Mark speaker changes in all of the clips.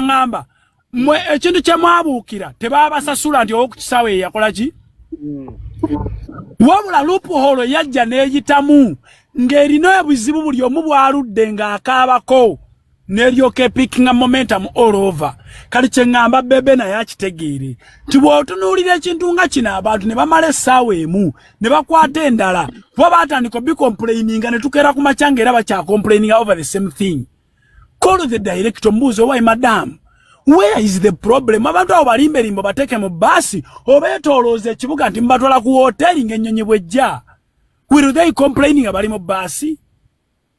Speaker 1: ngamba mwe ekintu kye mwabuukira tebabasasula nti okukisawe yakola ki wabula loophole yajja n'eyitamu ng'erina obuzibu buli omu bwaludde ng'akaabako n'eryoka picking momentum all over kali kye ngamba bebe naye akitegeere nti bw'otunuulira ekintu nga kino abantu ne bamala essaawa emu ne bakwata endala kuba baatandika bicomplaininga ne tukeera ku makyanga era bakyakomplaininga over the same thing. Call the director mbuuzo why madam where is the problem abantu abo balimberimbo bateeke mu baasi obeetoolooza ekibuga nti mbatwala ku hoteri ng'ennyonyi bw'ejja will they complaining abali mu baasi?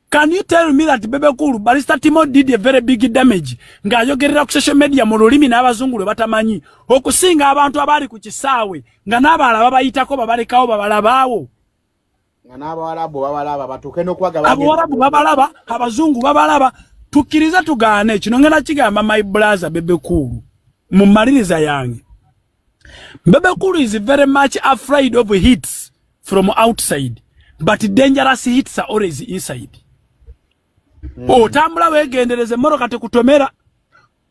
Speaker 1: Can you tell me that Bebe Cool Barista Timo did a very big damage ng'ayogerera ku social media mu lulimi n'abazungu lwe batamanyi okusinga abantu abali ku kisaawe nga n'abalaba bayitako babalekawo babalabaawo
Speaker 2: nga n'abawalabu babalaba batuuke n'okwagaba
Speaker 1: abawalabu babalaba abazungu babalaba tukkiriza tugaane ekino ngenda kigamba my brother Bebe Cool mu maliriza yange. Bebe Cool is very much afraid of hits from outside but dangerous hits are always inside. Otambula wegendereze moroka tekutomera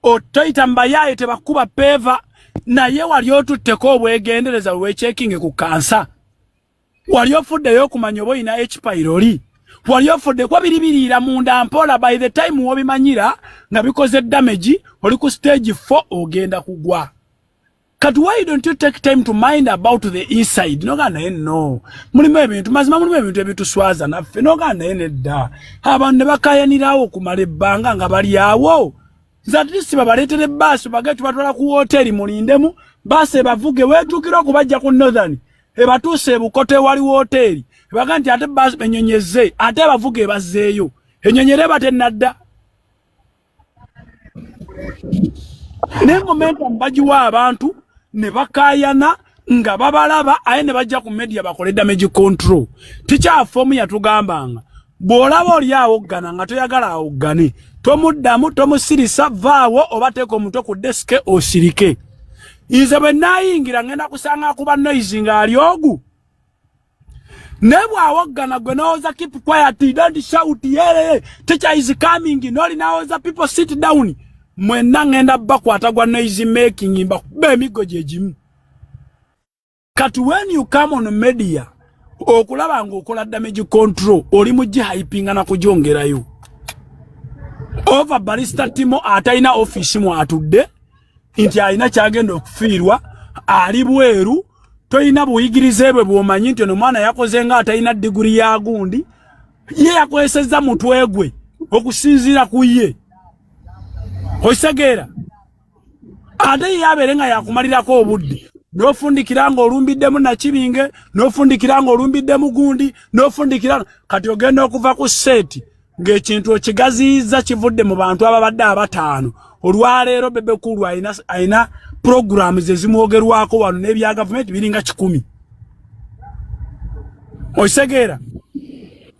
Speaker 1: otoita mbayaye tebakuba peva naye wali otutteko obwegendereza wechekinge ku kansa wali ofuddeyo kumanya oba ina H pylori wali ofudde kwa biribirira munda mpola by the time wobimanyira nga bikoze damage oli ku stage 4 ogenda kugwa. Kati why don't you take time to mind about the inside? No. Mulimu ebintu mazima mulimu ebintu ebituswaza naffe noganda enedda. Abantu ne bakayanirawo kumala ebbanga nga bali awo. At least babaleetere bbaasi bagati batwala ku hoteri mulindemu baasi bavuge weetuukira okubajja ku Northern ebatuuse ebukote wali hoteri baga nti ate baasi benyonyeze ate bavuge bazzeeyo ennyonyere batennadda. Ne momentum bagiwa abantu ne bakayana nga babalaba aye ne bajja ku media bakole damage control. Tikyafomu yatugambanga bw'olaba oli awoggana nga toyagala awoggane tomuddamu tomusirisa vaawo oba teeka omutwe ku deske osirike. Nze bwe naayingira ngenda kusanga akuba noise ng'ali ogu ne bw'awoggana gwe n'owoza keep quiet don't shout yere teacher is coming n'oli n'awoza people sit down mwenna ngenda bakwata gwa noise making mbakube emigo gye gimu. Kati when you come on media okulaba ng'okola damage control oli mujje hypinga na kujongerayo over Barista Timo ataina office mu atudde nti alina kyagenda okufiirwa ali bweru toyina buyigirize bwe bwomanyi nti ono mwana yakoze nga ataina diguri ya gundi ye yakwesezza mutwe gwe okusinziira ku ye osegeera ate yabeere nga yakumalirako obudde n'ofundikira ng'olumbiddemu Nakibinge n'ofundikira ng'olumbiddemu gundi n'ofundikira kati ogenda okuva ku seeti ng'ekintu okigaziyiza kivudde mu bantu ababadde abataano. Olwaleero Bebe Cool ayina programs ezimwogerwako wano n'ebya gavumenti biringa 10. Osegeera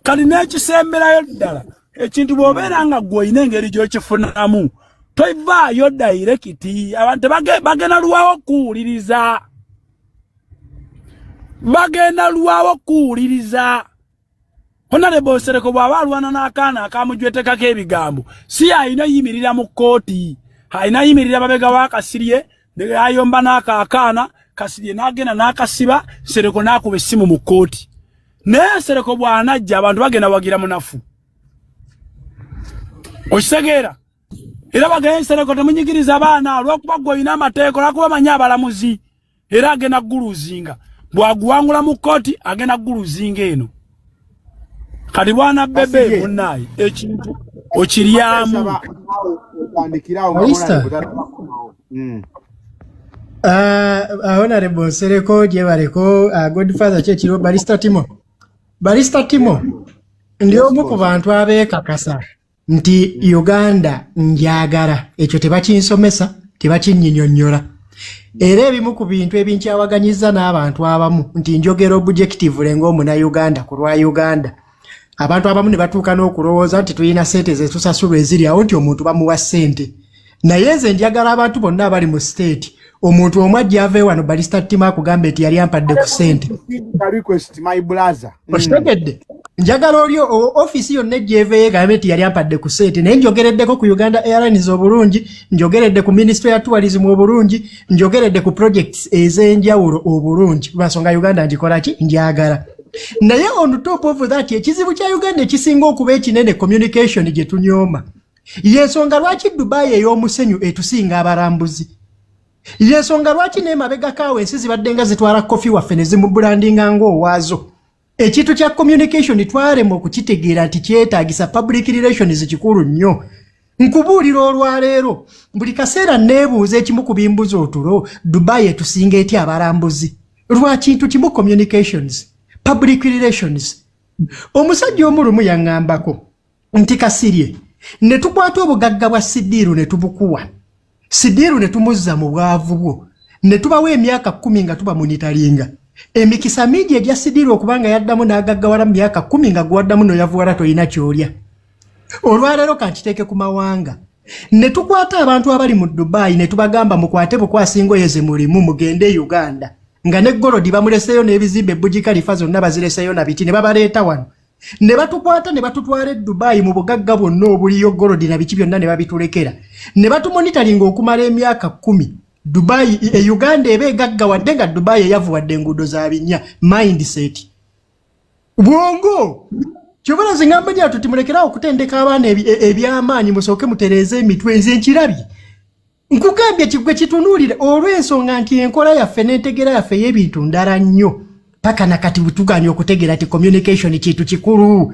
Speaker 1: kali n'ekisemberayo ddala ekintu bw'obeera nga gw'olina engeri gy'okifunamu toivaayo dairekiti abantu bagenda luwawo kuwuliriza Honorable Sereko bw'aba alwana n'akaana akamujwetekako ebigambo si ayina yimirira mu kkooti ayina yimirira babega wa Kasirye ne ayomba n'akaakaana Kasirye n'agenda n'akasiba Sereko n'akuba essimu mu kkooti naye Sereko bw'anajja abantu bagenda wagira munafu okisegeera era bagenda Sereko temunyigiriza abaana olw'okuba gwe olina amateeka olw'akuba manyi abalamuzi era agenda guluzinga bw'aguwangula mu kkooti agenda guluzinga eno. Kati bwana Bebe munaye ekintu okiryamu
Speaker 3: Honorable Sereko gye baleko Godfather kyekiro Barista Timo ndi omu ku bantu abeekakasa nti Uganda njagala ekyo tebakinsomesa tebakinnyinnyonnyola era ebimu ku bintu ebinkyawaganyiza n'abantu abamu nti njogera objective ng'omuna Uganda ku lwa Uganda abantu abamu ne batuuka n'okulowooza nti tulina ssente zetusasulwa eziri awo nti omuntu bamuwa ssente naye nze njagala abantu bonna abali mu state omuntu omwajja ave wano Barrister Timo akugamba eti yali ampadde ku ssente
Speaker 2: request my brother
Speaker 3: okitegedde njagala olyo office yonna ejjeeveyo egambe eti yali ampadde ku ssente naye njogereddeko ku Uganda Airlines obulungi njogeredde ku Ministry ya Tourism obulungi njogeredde ku projects ez'enjawulo obulungi lwansonga Uganda ngikola ki njagala naye on top of that ekizibu kya Uganda ekisinga okuba ekinene communication gye tunyooma yensonga lwaki Dubai ey'omusenyu etusinga abarambuzi yensonga lwaki n'emabega kaawe ensi zibadde nga zitwala kofi waffe ne zimubrandinga ng'owaazo ekintu kya communication twarema okukitegeera nti kyetaagisa public relations kikulu nnyo nkubuulira olwaleero buli kaseera neebuuza ekimu ku bimbuza otulo Dubai etusinga etya abarambuzi lwa kintu kimu communications public relations omusajja omulumu yaŋŋambako nti Kasirye ne tukwata obugagga bwa Sidiru ne tubukuwa Sidiru ne tumuzza mu bwavu bwo ne tubawo emyaka 10 nga tuba monitoringa emikisa mingi egya Sidiru okubanga yaddamu n'agaggawala mu myaka 10 nga gwaddamu n'oyavuwala toyina kyolya olwaleero kankiteeke ku mawanga ne tukwata abantu abali mu Dubai ne tubagamba mukwate bukwasi ngoye ze mulimu mugende Uganda nga ne Golodi bamuleseyo n'ebizimbe Burj Khalifa zonna bazireseyo na biti ne babaleeta wano ne batukwata ne batutwala Dubai mu bugagga bwonna obuliyo Golodi na biki byonna ne babitulekera ne batumonitoringa okumala emyaka 10 Dubai Uganda ebe gaggawadde nga Dubai yavuwadde enguudo za binya mindset bwongo kyobala zingamba nti tutimulekera okutendeka abaana ebyamaanyi musooke mutereeze emitwe nze nkirabye nkugambye kigwe kitunuulire olw'ensonga nti enkola yaffe n'entegera yaffe y'ebintu ndala nnyo paka nakati butuganya okutegera ati communication kintu kikulu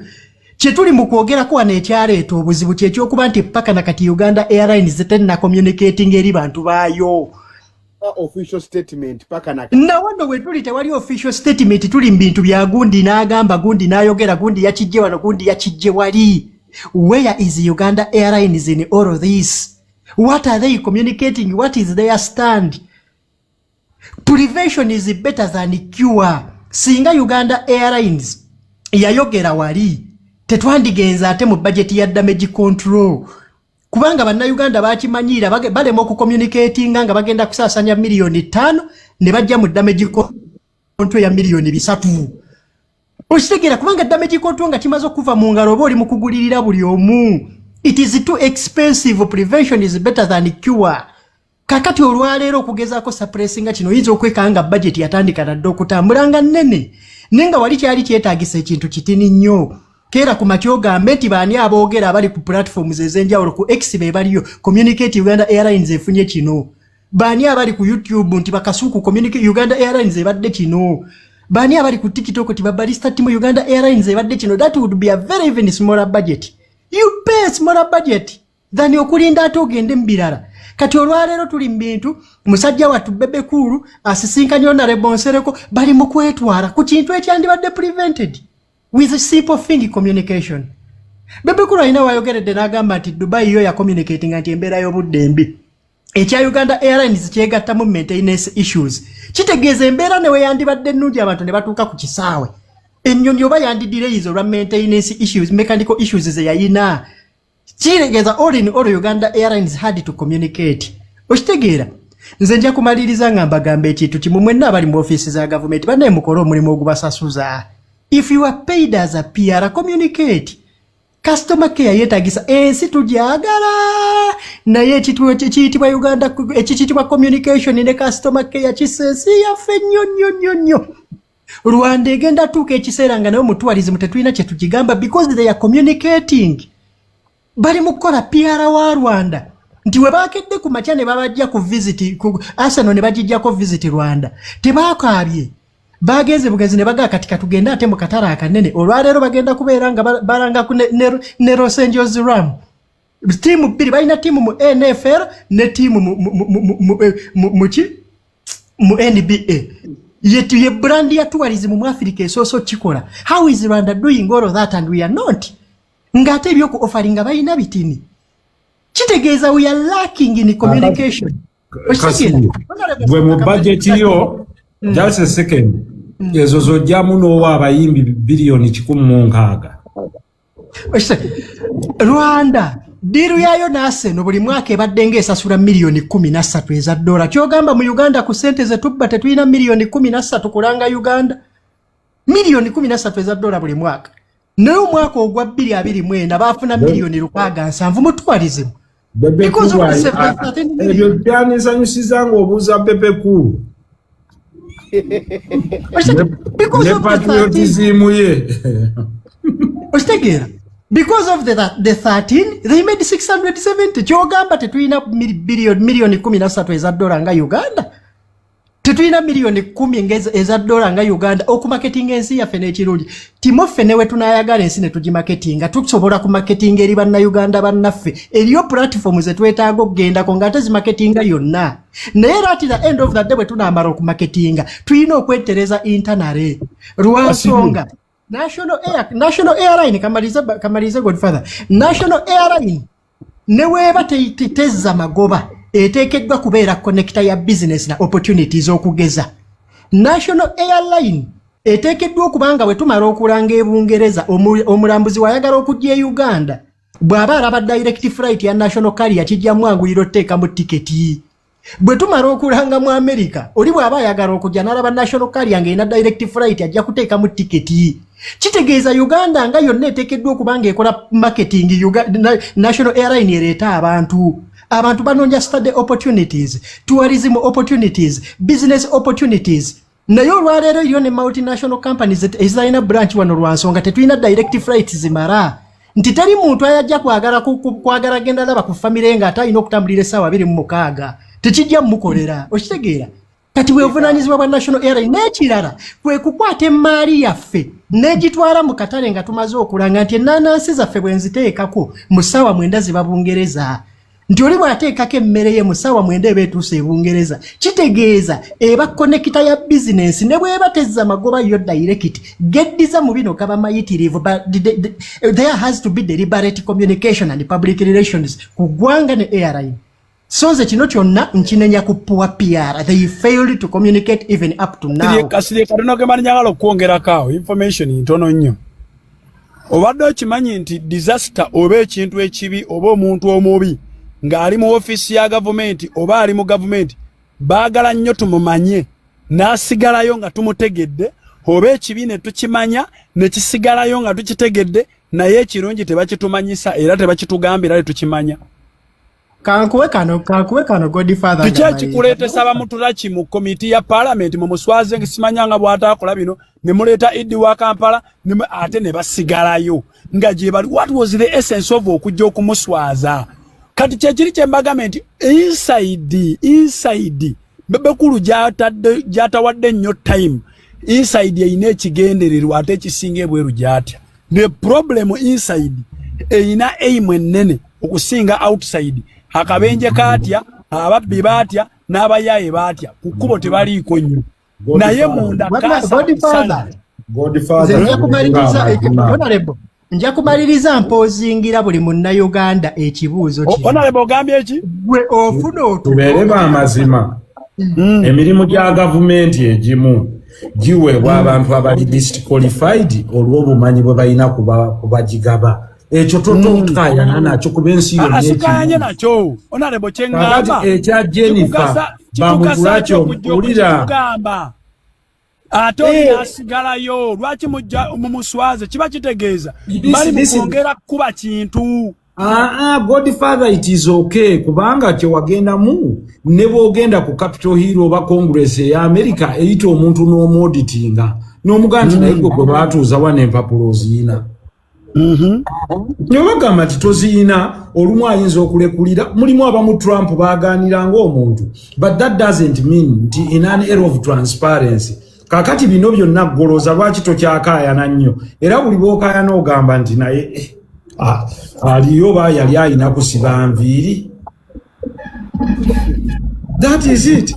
Speaker 3: kyetuli mu kwogerako wano ekyaleeta obuzibu kyekyokuba nti paka nakati Uganda Airlines zetenna communicating eri bantu baayo
Speaker 2: official statement paka nakati
Speaker 3: na wano wetuli tewali official statement tuli mbintu bya gundi n'agamba gundi n'ayogera gundi yakijje wano gundi yakijje wali where is Uganda Airlines in all of this what are they communicating what is their stand prevention is better than cure singa Uganda Airlines yayogera wali tetwandigenza ate mu budget ya damage control kubanga banna Uganda bakimanyira balema okucommunicating nga bagenda kusasanya milioni 5 ne bajja mu damage control ya milioni 3 okitegera kubanga damage control nga kimaze okuva mu ngalo oba oli mu kugulirira buli omu it is too expensive prevention is better than cure kakati olwaleero okugezaako suppressinga kino yinza okwekanga budget yatandika nadde okutambulanga nnene nenga wali kyali kyetaagisa ekintu kitini nnyo kera ku makyo gambe nti baani aboogera abali ku platforms ez'enjawulo ku X be baliyo communicate Uganda Airlines efunye kino baani abali ku YouTube nti bakasuku communicate Uganda Airlines ebadde kino baani abali ku TikTok ti Barrister Timo Uganda Airlines ebadde kino that would be a very even smaller budget you pay a smaller budget than okulinda ate ogende mu birala kati olwaleero tuli mbintu musajja wattu Bebekulu asisinkanye Honorable Nsereko bali mu kwetwala ku kintu ekyandibadde prevented with a simple thing communication Bebekulu alina wayogeredde n'agamba nti Dubai yo ya communicating nti embeera y'obudde mbi ekya Uganda Airlines kyegatta mu maintenance issues kitegeeza embeera ne weyandibadde ennungi abantu ne batuuka ku kisaawe ennyonyi oba yandidirayizo olwa maintenance issues mechanical issues ze yayina kiregeza all in all Uganda Airlines had to communicate okitegeera nze nja kumaliriza nga mbagamba ekintu kimu mwenna abali mu office za government banaye mukola omulimu ogubasasuza if you are paid as a PR communicate customer care yetaagisa ensi tugyagala naye ekiyitibwa Uganda ekiyitibwa communication ne customer care kisensi yaffe nnyo Rwanda egenda tuuka ekiseera nga nayo mutuwalizimu tetulina kye tukigamba because they are communicating bali mukola PR wa Rwanda nti we bakedde ku makya ne babajja ku visit ku Arsenal ne bajijja ko visit Rwanda tebakaabye bageze bugenzi ne baga katika tugenda ate mu katara akanene olwaleero bagenda kubeera nga baranga ku ne Los Angeles Rams timu bbiri balina timu mu NFL ne timu mu NBA yetu ye brand ya tourism mu Africa esoso kikola how is Rwanda doing all of that and we are not ngate ebyoku offeringa balina bitini kitegeeza we are lacking in communication
Speaker 4: bwe mu budget yo just a second ezo zojjamu n'owa abayimbi bilioni 16
Speaker 3: Rwanda diru yayo n'Arsenal buli mwaka ebadde ng'esasula milioni 13 eza dola. Kyogamba mu Uganda ku sente ze tubba tetulina milioni 13 kulanga Uganda. Milioni 13 eza dola buli mwaka. Naye omwaka ogwa 2024 baafuna milioni 7 mutwalize. Because of the 13 million.
Speaker 4: Ebyo byanisanyusiza ng'obuuza Pepe Cool.
Speaker 3: Because of
Speaker 4: patriotism ye.
Speaker 3: Ostegera. Because of the 13, they made 670. Kyogamba tetulina milioni 13 eza dola nga Uganda. Tetulina milioni 10 eza dola nga Uganda okumarketing ensi yaffe n'ekirungi. Timoffe newe tunayagala ensi ne tugimarketinga tusobola ku marketing eri banna Uganda bannaffe. Eriyo platform ze twetaaga okgendako nga tezimarketinga yonna. Naye at the end of the day bwe tunaamala okumarketinga tulina okwetereza internal. Lwansonga National Airline kamalize Godfather. National Airline neweeba tezza magoba eteekeddwa kubeera connector ya business na opportunities okugeza. National Airline eteekeddwa okubanga bwe tumala okulanga ebungereza omulambuzi wayagala okujja e Uganda bw'aba alaba direct flight ya national carrier kijja mwanguliro oteeka mu tiketi. Bwe tumala okulanga mu America oli bw'aba ayagala okujja n'alaba national carrier ng'erina direct flight ajja kuteeka mu tiketi. Kitegeeza Uganda nga yonna eteekeddwa okubanga ekola marketing National Airline ereeta abantu banoonya study opportunities, tourism opportunities, business opportunities. Naye olwaleero eriyo ne multinational companies ezirina branch wano Lwansonga tetulina direct flights zimara. Nti teri muntu ayajja kwagala genda laba ku famire nga atalina okutambulira essaawa 26 tekijja mukolera. Okitegeera kati bwevunanyizibwa bwa National Airline n'ekirala kwe kukwata emmaali yaffe n'egitwala mu katale nga tumaze okulanga nti ennaanansi zaffe bwe nziteekako mu ssaawa 9 ziba Bungereza. Nti oli bw'ateekako emmere ye mu ssaawa 9 eba etuuse e Bungereza. Kitegeeza eba connector ya business ne bw'eba tezza magoba yo direct geddiza mu bino kaba mayitirivu but there has to be deliberate communication and public relations ku ggwanga ne airline. So ze kino kyonna nkinenya ku poor PR. They failed to communicate even up to now.
Speaker 1: Kasire katono ke manjagala okwongerako information ntono nnyo. Obadde okimanyi nti disaster oba ekintu ekibi oba omuntu omubi ng'ali mu office ya government oba ali mu government baagala nnyo tumumanye n'asigalayo nga tumutegedde oba ekibi ne tukimanya ne kisigalayo nga tukitegedde naye ekirungi tebakitumanyisa era tebakitugambira tukimanya.
Speaker 3: Kankuwe kano Godfather.
Speaker 1: Kichi kuleetesa abamutulaki mu komiti ya parliament mu muswaze ngisimanyanga bw'ataakola bino ne muleeta Idi wa Kampala ate ne basigalayo nga gye bali. What was the essence of okujja okumuswaza? Kati kyekiri kyembagament inside bebekulu gyatawadde nnyo time inside eyina ekigendererwa ate ekisinga ebweru gyatya. The problem inside eyina aim ennene okusinga outside. Akabenje katya ababbi batya n'abayaye batya ku kkubo tebaliiko nnyo naye munda
Speaker 3: nja kumaliriza mpozingira buli munnauganda ekibuuzo kino.
Speaker 1: Honorable ogambye eki?
Speaker 3: Gwe ofuna
Speaker 4: tubeereba amazima. Emirimu gya gavumenti egimu giweebwa abantu abali least qualified olw'obumanyi bwe balina kubagigaba. Ekyo totokayana nakyo kuba ensi yonna
Speaker 1: asikanye nakyo. Honorable kyengamba
Speaker 4: ekya Jennifer bamugulakyo mpulira ate asigalayo lwaki mujja mumuswaze kiba kitegeeza bali mukwongera kuba kintu. Godfather, it is okay kubanga kye wagendamu ne bw'ogenda ku Capitol Hill oba Congress ya America eyita omuntu n'omuauditinga n'omuganda naye gwe baatuuza wana empapulo ziina. Nyobagamba nti toziina olumu ayinza okulekulira mulimu abamu Trump baaganira ng'omuntu but that doesn't mean nti in an era of transparency kakati bino byonna ggoloza lwaki tokyakaayana nnyo era buli bw'okaayana ogamba nti naye aliyo ba yali ayina kusiba nviiri. That is it.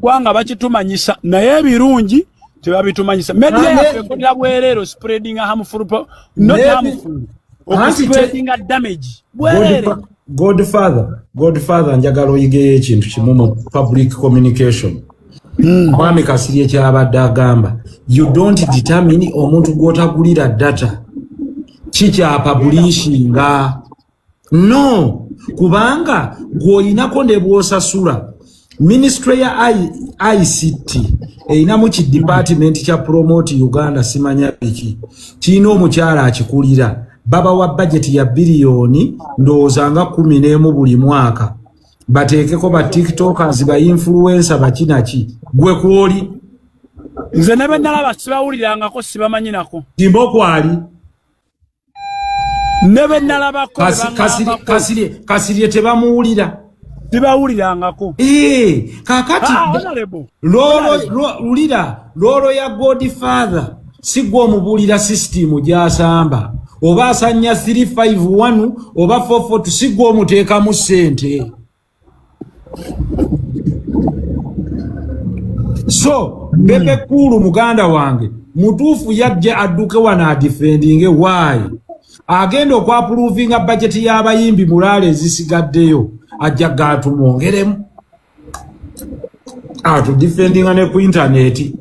Speaker 1: Kwanga bakitumanyisa naye ebirungi tebabitumanyisa. Media yaffe ekola bwerero spreading harmful not harmful spreading damage bwerero. Godfather njagala oyigeyo ekintu kimu mu public communication. Mwami Kasirye kyabadde agamba you don't determine omuntu gw'otagulira data
Speaker 5: chicha publishinga no kubanga gwoyinako ne bwosasula ministry ya ICT eina mu ki department cha promote Uganda simanya biki kino omukyala akikulira baba wa budget ya bilioni ndozanga 11 buli mwaka batekeko ba tiktokers ba influencer bakinaki gwe kwoli
Speaker 1: nze nebe nalaba sibawulirangako sibamanyinako
Speaker 5: Timboko ali
Speaker 1: nebe nalabako
Speaker 5: kasiri tebamuwulira
Speaker 1: sibawulirangako
Speaker 5: kakati lolo ya Godfather sigwa omubulira system gyasamba oba asanya 351 oba 442 sigwa omuteeka mu sente so bebe kulu muganda wange mutuufu yajja adduke wana defending why agenda okwapuruvinga budget y'abayimbi mulale zisigaddeyo ajja gatumwongeremu atu defending ne ku internet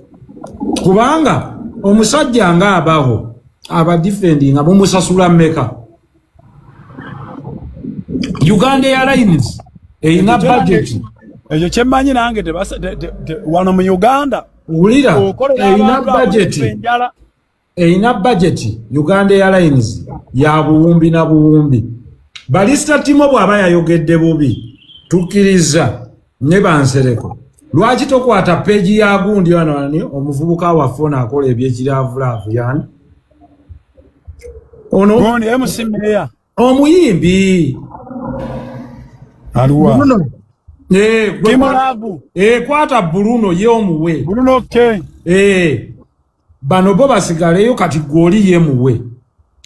Speaker 5: kubanga omusajja nga abaho aba defending abumusasula mmeka Uganda Airlines eina budget
Speaker 1: ejo kyemmanyi nange wano mu Uganda
Speaker 5: ulira eina budget Uganda Airlines ya buwumbi na buwumbi Balista Timo bwaba yayogedde bubi tukiriza ne bansereko lwaki tokwata page ya gundi wanani omuvubuka wa phone akola ebyekiraavulavu yani ono
Speaker 1: goni emusimbeya
Speaker 5: omuyimbi
Speaker 1: aluwa
Speaker 5: Kimolabu kwata Bruno ye omuwe
Speaker 1: Bruno okay
Speaker 5: bano bo basigaleyo kati goli ye muwe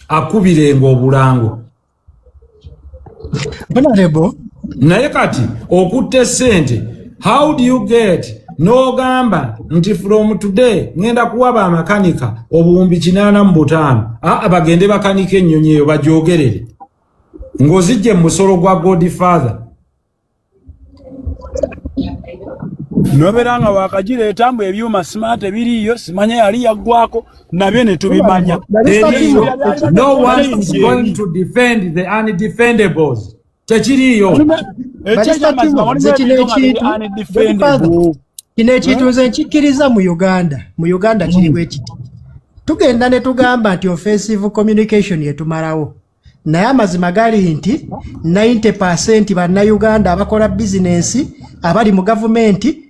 Speaker 5: akubirenga obulango
Speaker 3: Honorable
Speaker 5: naye kati okutte sente how do you get no gamba nti from today ngenda kuwaba amakanika obuwumbi 85 bagende bakanika ennyonyi eyo bajogerere ngozijje musolo gwa Godfather
Speaker 1: noberanga wakajireeta mbu ebyuma smart ebiriyo simanya yali yaggwako nabyo ne tubimanya
Speaker 5: no one is going to defend the undefendables tekiriyo
Speaker 3: kino ekintu nze nkikiriza mu Uganda kiriwo ekiti tugenda ne tugamba nti offensive communication yetumalawo naye amazima gali nti 90% bannayuganda abakola bizinensi abali mu gavumenti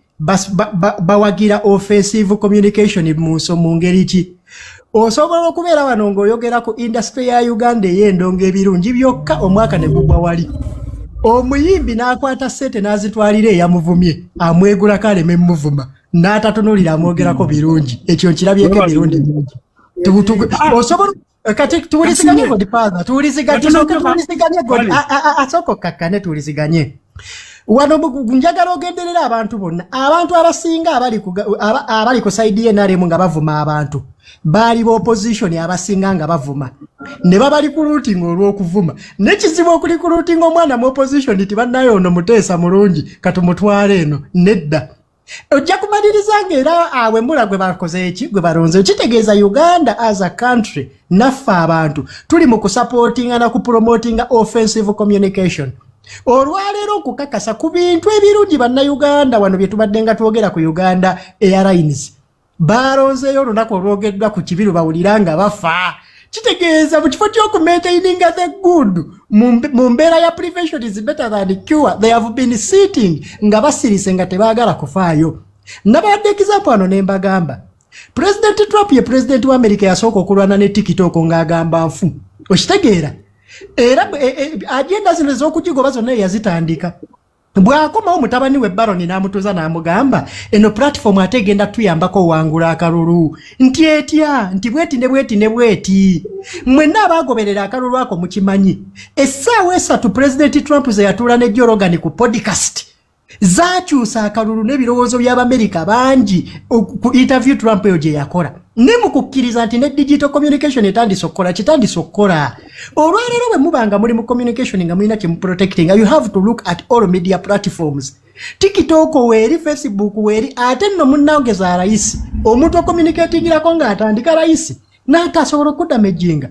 Speaker 3: bawagira offensive communication mu ngeri ki osobola okubeera wano ng'oyogera ku industry ya Uganda ey'endongo ebirungi byokka omwaka ne gugwa wali omuyimbi n'akwata sente n'azitwalira eyamuvumye amwegula kaleme muvuma n'atatunulira amwogerako birungi ekyo nkirabyeko emirundi mingi osobola kati tuwuliziganye Godfather tuwuliziganye asoko kakkane tuwuliziganye wano njagala ogenderera abantu bonna abantu abasinga abali ku saidi y'enaremu nga bavuma abantu baali opposition abasinga nga bavuma ne babali ku looting olw'okuvuma nekizibu okuli ku looting omwana mu opposition nti bannayo ono muteesa mulungi katumutwala eno nedda ojja kumaliriza ng'era awe mula gwe bakoze eki gwe balonze kitegeeza Uganda as a country naffe abantu tuli mu kusupportinga na kupromotinga offensive communication olwaleero okukakasa ku bintu ebirungi bannayuganda wano bye tubadde nga twogera ku Uganda Airlines balonzeeyo olunaku olwogeddwa ku kibiru bawulira nga bafa kitegeeza mu kifo ky'okumaintaininga the good mu mbeera ya prevention is better than cure they have been sitting nga basirise nga tebaagala kufaayo nabadde example ano ne mbagamba President Trump ye president wa America yasooka okulwana ne TikTok ng'agamba nfu okitegeera era agenda zino ez'okugigoba zonna yazitandika bw'akomawo mutabani we Baroni n'amutuuza n'amugamba eno platform ate egenda tuyambako wangula akalulu nti etya nti bweti ne bweti ne bweti mwenna abaagoberera akalulu ako mukimanyi essaawa 3 President Trump ze yatuula ne Joe Rogan ku podcast zaakyusa akalulu n'ebirowoozo by'Abamerika bangi ku interview Trump eyo gye yakola ne mu kukkiriza nti ne digital communication kitandise okukola olwaleero bwe mubanga muli mu communication nga mulina kye protecting you have to look at all media platforms TikTok weeri Facebook weeri ate nno munnaogeza rais omuntu ocommunicatingirako ng'atandika rais n'atasobola okudamejinga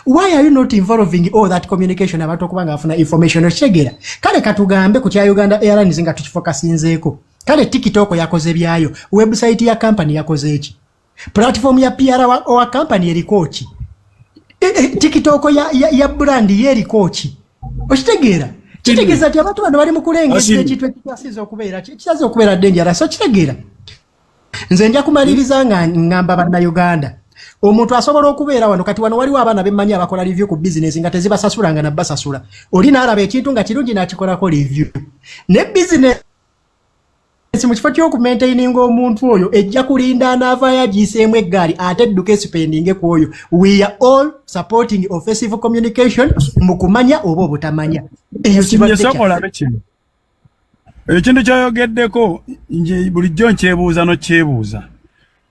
Speaker 3: Why are you not involving all that communication about okubanga afuna information ochegera? Kale katugambe ku kya Uganda Airlines nga tukifokasinzeeko. Kale TikTok yakoze byayo, website ya company yakoze eki. Platform ya PR wa company eriko ki? TikTok ya brand yeriko ki? Ochitegera? Kitegeza ati abantu bano bali mu kulengeza ekintu ekikyasinza okubeera kisaze okubeera dangerous. So kitegera? Nze nja kumaliriza ngamba bana Uganda. Omuntu asobola okubeera wano kati wano waliwo abaana bemmanyi abakola review ku business nga tezibasasulanga na basasula. Olina alaba ekintu nga kirungi n'akikolako review. Ne business mu kifo ky'okumaintaininga omuntu oyo ejja kulinda anaavaayo agiiseemu eggaali ate edduka spending ku oyo. We are all supporting offensive communication mu kumanya oba obutamanya. Eyo
Speaker 1: kibadde kino. Ekintu kyoyogeddeko nje bulijjo nkyebuuza n'okyebuuza.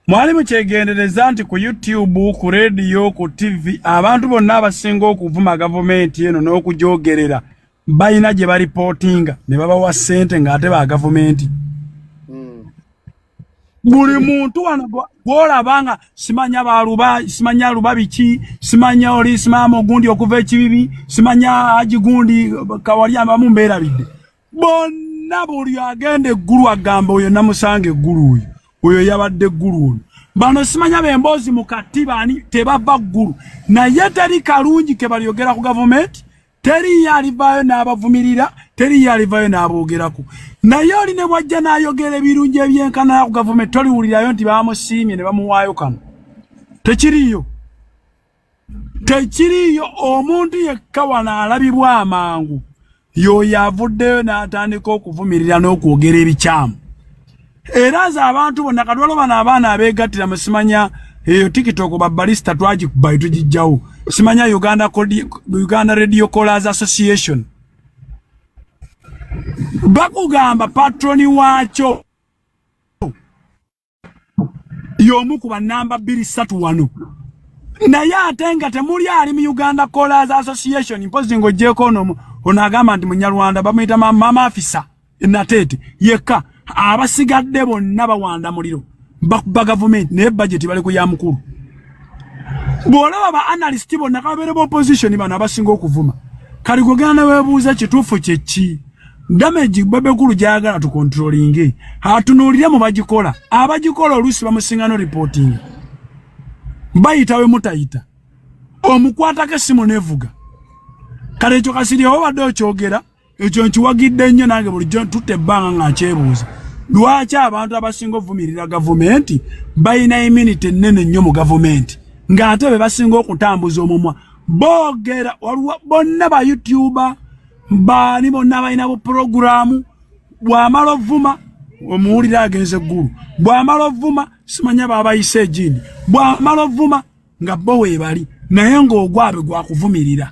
Speaker 1: Mwalimu kyegendereza nti ku YouTube, ku radio, ku TV, abantu bonna abasinga okuvuma gavumenti eno n'okugyogerera balina gye baripotinga ne babawa ssente ng'ate ba gavumenti. Buli muntu wano bw'olabanga simanya baluba, simanya lubabiki, simanya oli simama ogundi okuva ekibibi, simanya agigundi kawali abamu mbeerabidde. Bonna buli agenda eggulu agamba oyo namusanga eggulu oyo. Oyo yabadde eggulu ono. Bano simanya bemboozi mu katiba ani tebava ggulu. Naye teri kalungi ke balyogera ku gavumenti, teri yalivaayo n'abavumirira, teri yalivaayo n'aboogerako. Naye oli ne bwajja n'ayogera ebirungi ebyenkana ku gavumenti toliwulirayo nti bamusiimye ne bamuwaayo kano. Tekiriyo. Tekiriyo omuntu yekka wano alabibwa amangu. Y'oyo avuddeyo n'atandika okuvumirira n'okwogera ebikyamu. Era za abantu bonna kadwalo bana abaana abeegattira mu simanya eyo TikTok ba barista twagikuba tujijjawo. Simanya Uganda Radio Callers Association. Bakugamba patroni wacho y'omu ku bannamba 231. Naye ate nga temuli ali mu Uganda Callers Association mpozi ng'oggyeko ono agamba nti Munyarwanda bamuyita mama afisa Natete yekka. Abasigadde bonna bawanda muliro bakuba gavumenti ne budget bali ku ya mukulu. Bw'olaba ba analyst bonna kabere bo opposition bana abasinga okuvuma. Kali kugana webuuza kituufu kyeki. Damage babekulu gyagala tu controlling. Hatunuulire mu bagikola. Abagikola olusi bamusingano reporting. Bayitawe mutayita. Omukwatake simu nevuga. Kale ekyo kasiri obadde okyogera. Ekyo nkiwagidde nnyo nange bulijjo tutte ebbanga nga nkyebuuza. Lwaki abantu abasinga ovumirira gavumenti balina immunity ennene nnyo mu gavumenti ng'ate be basinga okutambuza omumwa boogera bonna ba YouTuber baani bonna balina bu programu bw'amala ovuma omuwulira agenze eggulu bw'amala ovuma simanya baabayise egindi bw'amala ovuma nga bo weebali naye ng'ogwabe gwakuvumirira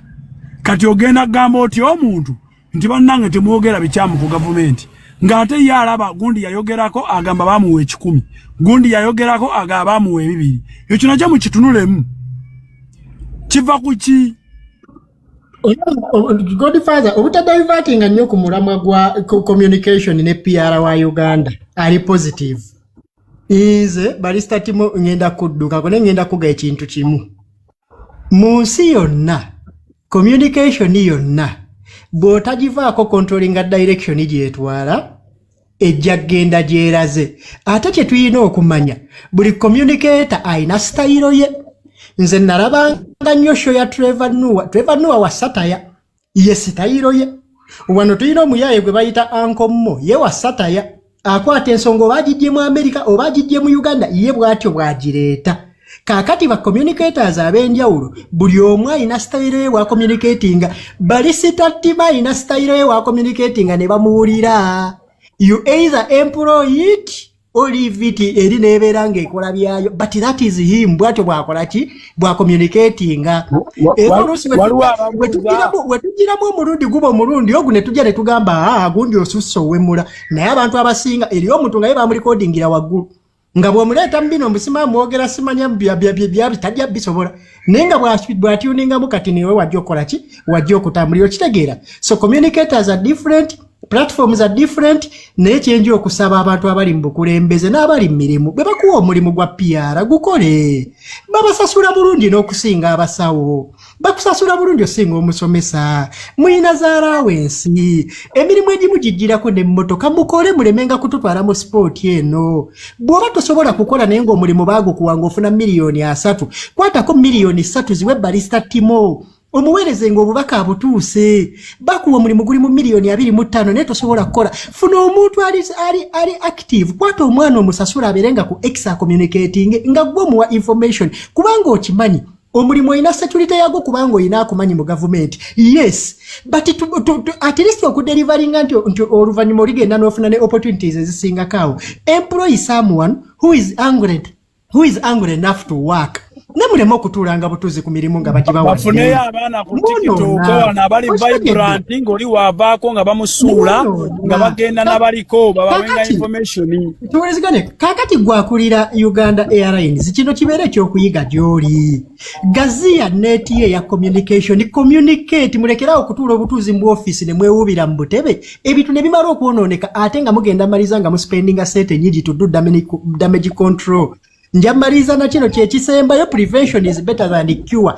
Speaker 1: kati ogenda kugamba oti omuntu nti bannange temwogera bikyamu ku gavumenti ng'ate ye alaba gundi yayogerako agamba bamuwa 10 gundi yayogerako agamba bamuwa 2 ekyo nakyo mukitunulemu kiva ku ki
Speaker 3: Godfather obutadiverting nnyo ku mulamwa gwa communication ne PR wa Uganda ali positive ize barista Timo ngenda kudduka ko ngenda kuga ekintu kimu mu nsi yonna communication yonna bw'otagivaako controlling direction gyetwala ejja genda gyeraze ate kye tuyina okumanya buli communicator ayina style ye nze nalabanga nnyo show ya Trevor Noah wa satire ye style ye wano tuyina omuyaye gwe bayita Uncle Mo ye wa satire akwata ensonga oba agijje mu America oba agijje mu Uganda ye bw'atyo bw'agireeta kakati ba communicators ab'enjawulo buli omu alina style ye wa communicating Barista Timo alina style ye wa communicating ne bamuwulira you either employ it or leave it eri nebeera ng'ekola byayo but that is him bw'atyo bw'akola ki bwa communicating wetugiramu omulundi guba omulundi ogu ne tujja ne tugamba gundi osusse owemmula naye abantu abasinga eri omuntu nga ye bamulikodingira waggulu nga bw'omuleeta mu bino musima mwogera simanya tajja bisobola naye nga bw'atyuningamu kati niwe wajja okukola ki wajja okutambulira okitegeera so communicators are different platforms are different naye kyenji okusaba abantu abali mu bukulembeze n'abali mirimu bwe bakuwa omulimu gwa PR gukole babasasula bulungi n'okusinga abasawo bakusasula bulungi osinga omusomesa muyina zaalaawensi emirimu egimu gijjirako n'emmotoka mukole mulemenga kututwala mu sport eno bw'oba tosobola kukola naye ng'omulimu baagukuwanga ofuna miliyoni 3 kwatako miliyoni 3 ziwe Barrister Timo omuweereze ng'obubaka abutuuse bakuwa omulimu guli mu miliyoni 25 naye tosobola kukola funa omuntu ali active kwata omwana omusasula abeerenga ku extra communicating nga gwe omuwa information kubanga okimanyi omulimu olina security yago kubanga olina akumanyi mu government yes but at least okudelivaringa nti oluvannyuma oligenda n'ofuna ne opportunities ezisingakaawo employ someone who is angry enough to work nemulema okutuulanga butuzi ku mirimu nga bagibawa
Speaker 1: bafuneyo abaana ku TikTok wana abali vibrant ng'oli waavaako nga bamusuula nga bagenda n'abaliko babawenga information
Speaker 3: tuwulizigane kaakati gwakulira Uganda Airlines kino kibeera ekyokuyiga gy'oli gaziya neeti ye ya communicate mulekerawo okutuula obutuuzi mu office ne mwewuubira mu butebe ebintu ne bimala okwonooneka ate nga mugenda maliza nga muspendinga sente nyingi to do damage control njamaliza na kino kyekisembayo prevention is better than cure